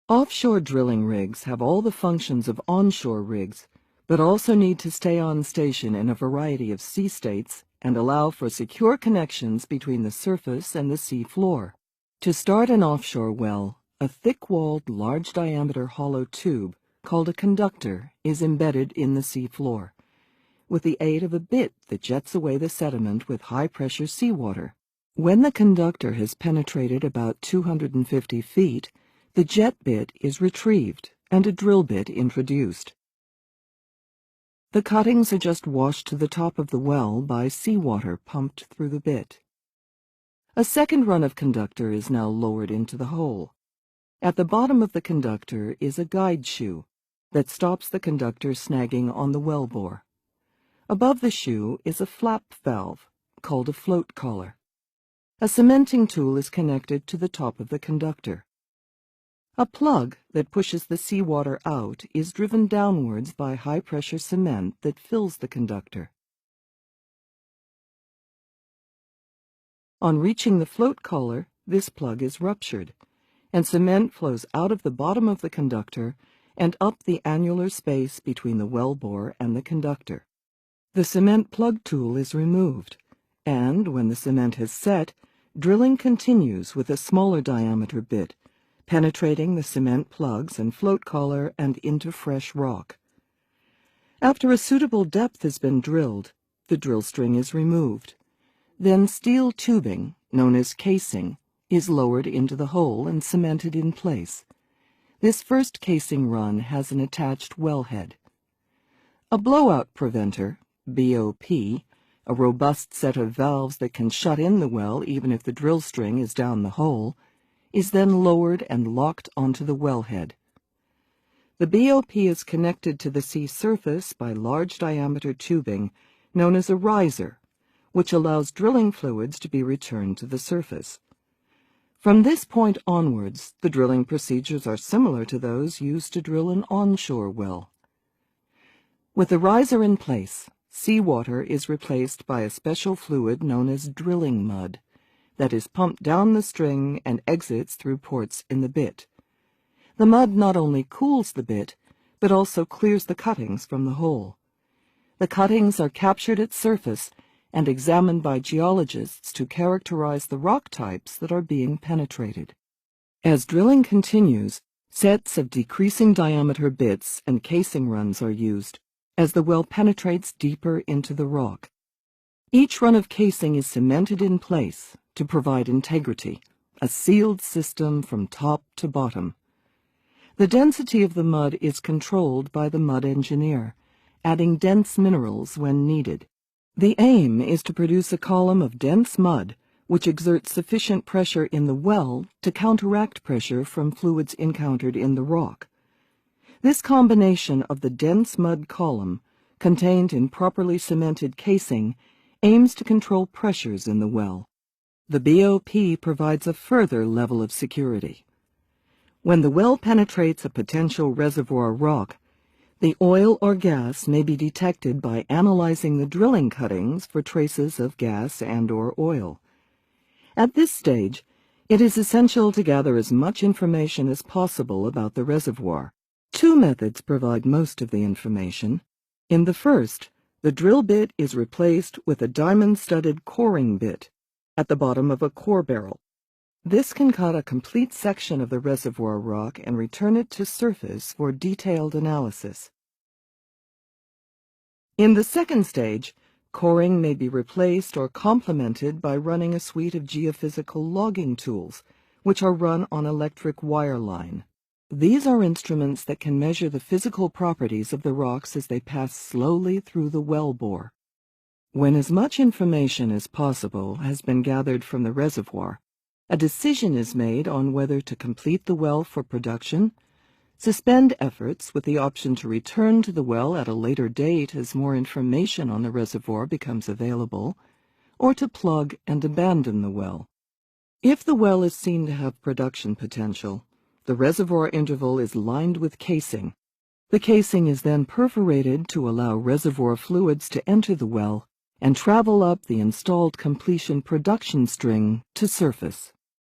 Offshore drilling rigs have all the functions of onshore rigs, but also need to stay on station in a variety of sea states and allow for secure connections between the surface and the sea floor. To start an offshore well, a thick-walled, large-diameter hollow tube called a conductor is embedded in the sea floor, with the aid of a bit that jets away the sediment with high-pressure seawater. When the conductor has penetrated about 250 feet, the jet bit is retrieved and a drill bit introduced. The cuttings are just washed to the top of the well by seawater pumped through the bit. A second run of conductor is now lowered into the hole. At the bottom of the conductor is a guide shoe that stops the conductor snagging on the well bore. Above the shoe is a flap valve called a float collar. A cementing tool is connected to the top of the conductor. A plug that pushes the seawater out is driven downwards by high-pressure cement that fills the conductor. On reaching the float collar, this plug is ruptured, and cement flows out of the bottom of the conductor and up the annular space between the well bore and the conductor. The cement plug tool is removed, and when the cement has set, drilling continues with a smaller diameter bit, penetrating the cement plugs and float collar and into fresh rock. After a suitable depth has been drilled, the drill string is removed. Then steel tubing, known as casing, is lowered into the hole and cemented in place. This first casing run has an attached wellhead. A blowout preventer, BOP, a robust set of valves that can shut in the well even if the drill string is down the hole, is then lowered and locked onto the wellhead. The BOP is connected to the sea surface by large diameter tubing known as a riser, which allows drilling fluids to be returned to the surface. From this point onwards, the drilling procedures are similar to those used to drill an onshore well. With the riser in place, seawater is replaced by a special fluid known as drilling mud that is pumped down the string and exits through ports in the bit. The mud not only cools the bit, but also clears the cuttings from the hole. The cuttings are captured at surface and examined by geologists to characterize the rock types that are being penetrated. As drilling continues, sets of decreasing diameter bits and casing runs are used as the well penetrates deeper into the rock. Each run of casing is cemented in place to provide integrity, a sealed system from top to bottom. The density of the mud is controlled by the mud engineer, adding dense minerals when needed. The aim is to produce a column of dense mud which exerts sufficient pressure in the well to counteract pressure from fluids encountered in the rock. This combination of the dense mud column, contained in properly cemented casing, aims to control pressures in the well. The BOP provides a further level of security. When the well penetrates a potential reservoir rock, the oil or gas may be detected by analyzing the drilling cuttings for traces of gas and/or oil. At this stage, it is essential to gather as much information as possible about the reservoir. Two methods provide most of the information. In the first, the drill bit is replaced with a diamond-studded coring bit at the bottom of a core barrel. This can cut a complete section of the reservoir rock and return it to surface for detailed analysis. In the second stage, coring may be replaced or complemented by running a suite of geophysical logging tools, which are run on electric wire line. These are instruments that can measure the physical properties of the rocks as they pass slowly through the well bore. When as much information as possible has been gathered from the reservoir, a decision is made on whether to complete the well for production, suspend efforts with the option to return to the well at a later date as more information on the reservoir becomes available, or to plug and abandon the well. If the well is seen to have production potential, the reservoir interval is lined with casing. The casing is then perforated to allow reservoir fluids to enter the well and travel up the installed completion production string to surface.